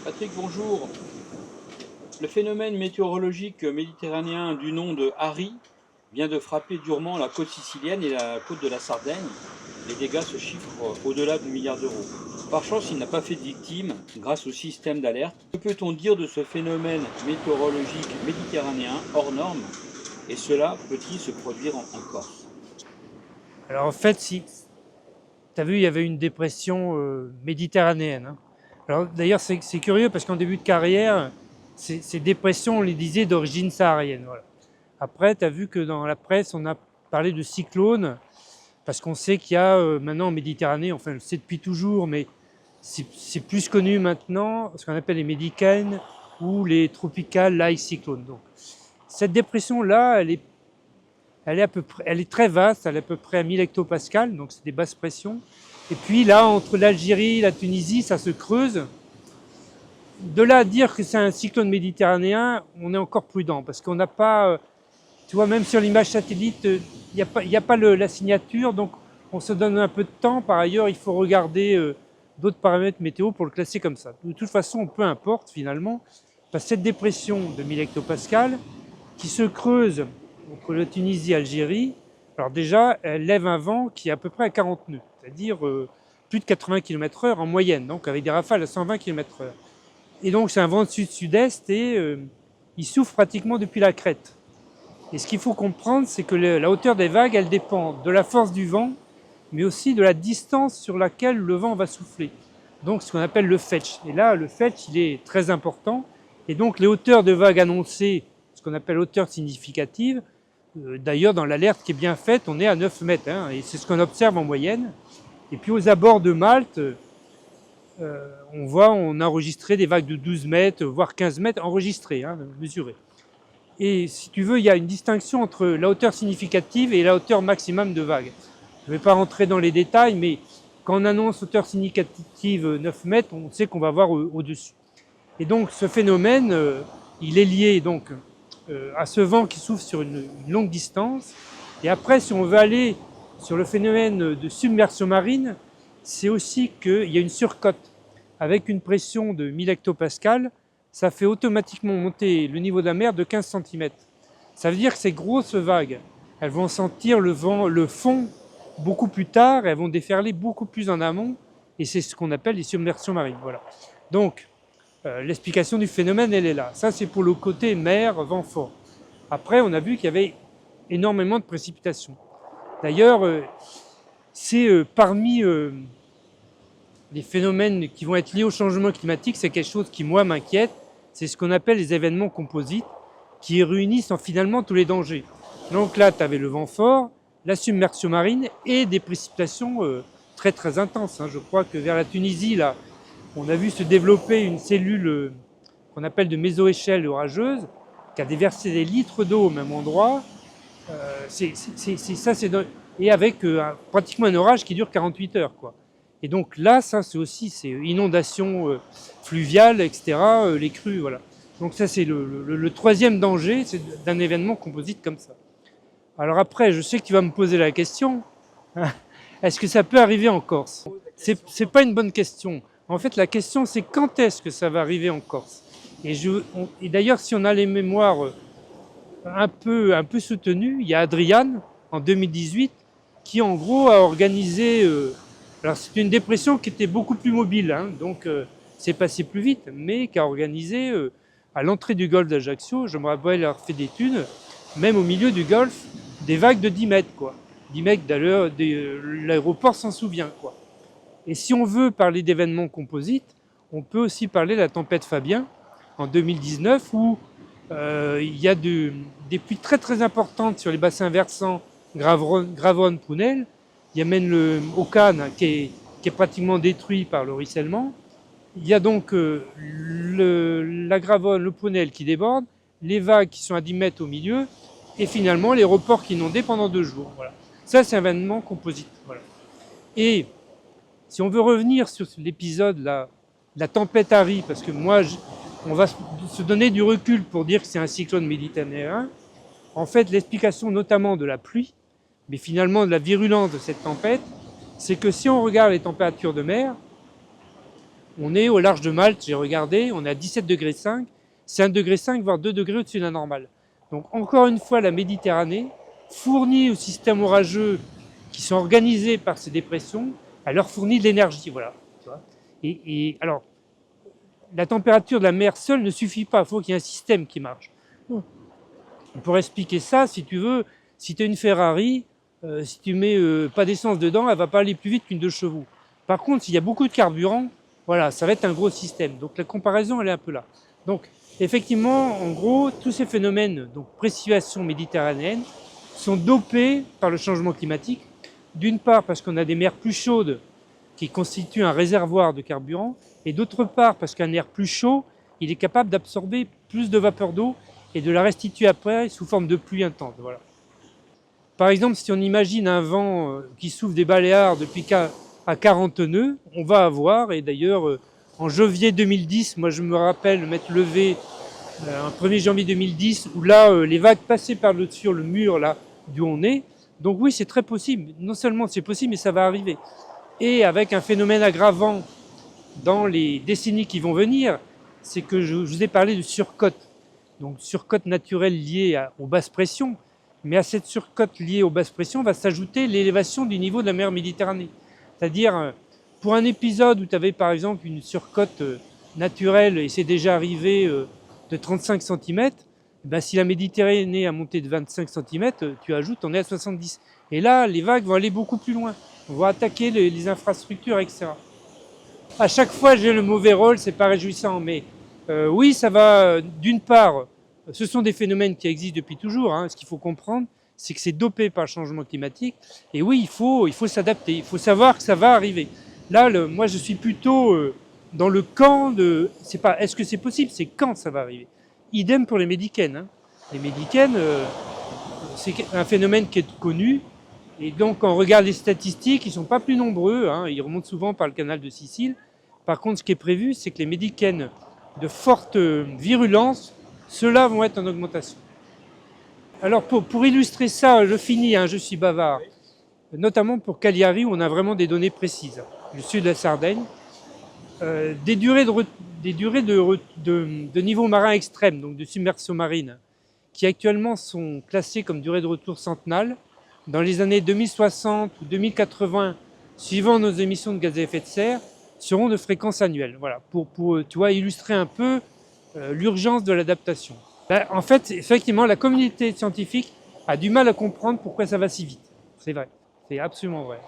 Patrick, bonjour. Le phénomène météorologique méditerranéen du nom de Harry vient de frapper durement la côte sicilienne et la côte de la Sardaigne. Les dégâts se chiffrent au-delà de milliards d'euros. Par chance, il n'a pas fait de victimes grâce au système d'alerte. Que peut-on dire de ce phénomène météorologique méditerranéen hors norme? Et cela peut-il se produire en Corse? Alors en fait, si tu as vu, il y avait une dépression méditerranéenne, hein. Alors d'ailleurs, c'est curieux parce qu'en début de carrière, ces dépressions, on les disait d'origine saharienne. Voilà. Après, tu as vu que dans la presse, on a parlé de cyclones parce qu'on sait qu'il y a maintenant en Méditerranée, enfin, on le sait depuis toujours, mais c'est plus connu maintenant, ce qu'on appelle les médicaines ou les tropical light cyclones. Donc, cette dépression-là, elle est très vaste, elle est à peu près à 1000 hectopascales, donc c'est des basses pressions. Et puis là, entre l'Algérie et la Tunisie, ça se creuse. De là à dire que c'est un cyclone méditerranéen, on est encore prudent, parce qu'on n'a pas, tu vois, même sur l'image satellite, il n'y a pas la signature, donc on se donne un peu de temps. Par ailleurs, il faut regarder d'autres paramètres météo pour le classer comme ça. De toute façon, peu importe finalement, parce que cette dépression de 1000 hectopascales, qui se creuse entre la Tunisie et l'Algérie, alors déjà, elle lève un vent qui est à peu près à 40 nœuds, c'est-à-dire plus de 80 km/h en moyenne, donc avec des rafales à 120 km/h. Et donc c'est un vent de sud-sud-est et il souffle pratiquement depuis la crête. Et ce qu'il faut comprendre, c'est que la hauteur des vagues, elle dépend de la force du vent, mais aussi de la distance sur laquelle le vent va souffler. Donc ce qu'on appelle le fetch. Et là, le fetch, il est très important. Et donc les hauteurs de vagues annoncées, ce qu'on appelle hauteur significative, d'ailleurs dans l'alerte qui est bien faite, on est à 9 mètres, hein, et c'est ce qu'on observe en moyenne. Et puis aux abords de Malte, on a enregistré des vagues de 12 mètres, voire 15 mètres enregistrées, hein, mesurées. Et si tu veux, il y a une distinction entre la hauteur significative et la hauteur maximum de vagues. Je ne vais pas rentrer dans les détails, mais quand on annonce hauteur significative 9 mètres, on sait qu'on va voir au-dessus. Et donc ce phénomène, il est lié donc à ce vent qui souffle sur une longue distance. Et après, si on veut aller sur le phénomène de submersion marine, c'est aussi qu'il y a une surcote. Avec une pression de 1000 hectopascales, ça fait automatiquement monter le niveau de la mer de 15 cm. Ça veut dire que ces grosses vagues, elles vont sentir le vent, le fond beaucoup plus tard, elles vont déferler beaucoup plus en amont, et c'est ce qu'on appelle les submersions marines. Voilà. Donc, l'explication du phénomène, elle est là. Ça, c'est pour le côté mer, vent fort. Après, on a vu qu'il y avait énormément de précipitations. D'ailleurs, c'est parmi les phénomènes qui vont être liés au changement climatique, c'est quelque chose qui, moi, m'inquiète. C'est ce qu'on appelle les événements composites, qui réunissent finalement tous les dangers. Donc là, tu avais le vent fort, la submersion marine et des précipitations très très intenses. Je crois que vers la Tunisie, là, on a vu se développer une cellule qu'on appelle de mésoéchelle orageuse, qui a déversé des litres d'eau au même endroit. Et avec pratiquement un orage qui dure 48 heures, quoi. Et donc là, ça c'est aussi inondations fluviales, etc., les crues, voilà. Donc ça c'est le troisième danger, c'est d'un événement composite comme ça. Alors après, je sais que tu vas me poser la question, est-ce que ça peut arriver en Corse? C'est pas une bonne question. En fait, la question c'est quand est-ce que ça va arriver en Corse? Et d'ailleurs, si on a les mémoires un peu soutenues, il y a Adriane en 2018 qui en gros a organisé. Alors c'est une dépression qui était beaucoup plus mobile, hein, donc c'est passé plus vite, mais qui a organisé à l'entrée du golfe d'Ajaccio, je me rappelle avoir fait des études, même au milieu du golfe, des vagues de 10 mètres, quoi. 10 mètres d'ailleurs, l'aéroport s'en souvient, quoi. Et si on veut parler d'événements composites, on peut aussi parler de la tempête Fabien en 2019 où il y a des pluies très très importantes sur les bassins versants Gravone-Prunelle. Il y a même le Ocane qui est pratiquement détruit par le ruissellement. Il y a donc la Gravone, le Prunelle qui déborde, les vagues qui sont à 10 mètres au milieu, et finalement les reports qui inondés pendant 2 jours. Voilà. Ça, c'est un événement composite. Voilà. Et si on veut revenir sur l'épisode la tempête Harry, parce que moi, on va se donner du recul pour dire que c'est un cyclone méditerranéen, en fait, l'explication notamment de la pluie, mais finalement de la virulence de cette tempête, c'est que si on regarde les températures de mer, On est au large de Malte, j'ai regardé, on est à 17,5 degrés. C'est 1,5 degré, voire 2 degrés au-dessus de la normale. Donc encore une fois, la Méditerranée fournit aux systèmes orageux qui sont organisés par ces dépressions, elle leur fournit de l'énergie. Voilà. Et alors, la température de la mer seule ne suffit pas, il faut qu'il y ait un système qui marche. Pour expliquer ça, si tu veux, si tu as une Ferrari, si tu mets pas d'essence dedans, elle ne va pas aller plus vite qu'une 2 chevaux. Par contre, s'il y a beaucoup de carburant, voilà, ça va être un gros système. Donc la comparaison, elle est un peu là. Donc effectivement, en gros, tous ces phénomènes, donc précipitation méditerranéenne, sont dopés par le changement climatique. D'une part parce qu'on a des mers plus chaudes qui constituent un réservoir de carburant, et d'autre part parce qu'un air plus chaud, il est capable d'absorber plus de vapeur d'eau et de la restituer après sous forme de pluie intense. Voilà. Par exemple, si on imagine un vent qui souffle des Baléares depuis à 40 nœuds, on va avoir, et d'ailleurs en janvier 2010, moi je me rappelle m'être levé un 1er janvier 2010, où là les vagues passaient par le sur le mur là d'où on est. Donc oui, c'est très possible. Non seulement c'est possible, mais ça va arriver. Et avec un phénomène aggravant dans les décennies qui vont venir, c'est que je vous ai parlé de surcote. Donc surcote naturelle liée aux basses pressions, mais à cette surcote liée aux basses pressions va s'ajouter l'élévation du niveau de la mer Méditerranée. C'est-à-dire, pour un épisode où tu avais par exemple une surcote naturelle, et c'est déjà arrivé de 35 cm, ben si la Méditerranée a monté de 25 cm, tu ajoutes, on est à 70. Et là, les vagues vont aller beaucoup plus loin. On va attaquer les infrastructures, etc. À chaque fois, j'ai le mauvais rôle, c'est pas réjouissant, mais oui, ça va, d'une part, ce sont des phénomènes qui existent depuis toujours. Hein. Ce qu'il faut comprendre, c'est que c'est dopé par le changement climatique. Et oui, il faut s'adapter, il faut savoir que ça va arriver. Là, moi, je suis plutôt dans le camp de... C'est pas est-ce que c'est possible, c'est quand ça va arriver. Idem pour les médicènes. Hein. Les médicènes, c'est un phénomène qui est connu. Et donc, quand on regarde les statistiques, ils ne sont pas plus nombreux. Hein. Ils remontent souvent par le canal de Sicile. Par contre, ce qui est prévu, c'est que les médicènes de forte virulence, ceux-là vont être en augmentation. Alors, pour illustrer ça, je finis, hein, je suis bavard. Notamment pour Cagliari, où on a vraiment des données précises. Le sud de la Sardaigne. Des durées de niveau marin extrême, donc de submersion marine, qui actuellement sont classées comme durée de retour centenale, dans les années 2060 ou 2080, suivant nos émissions de gaz à effet de serre, seront de fréquence annuelle. Voilà, pour tu vois, illustrer un peu l'urgence de l'adaptation. Ben, en fait, effectivement, la communauté scientifique a du mal à comprendre pourquoi ça va si vite. C'est vrai, c'est absolument vrai.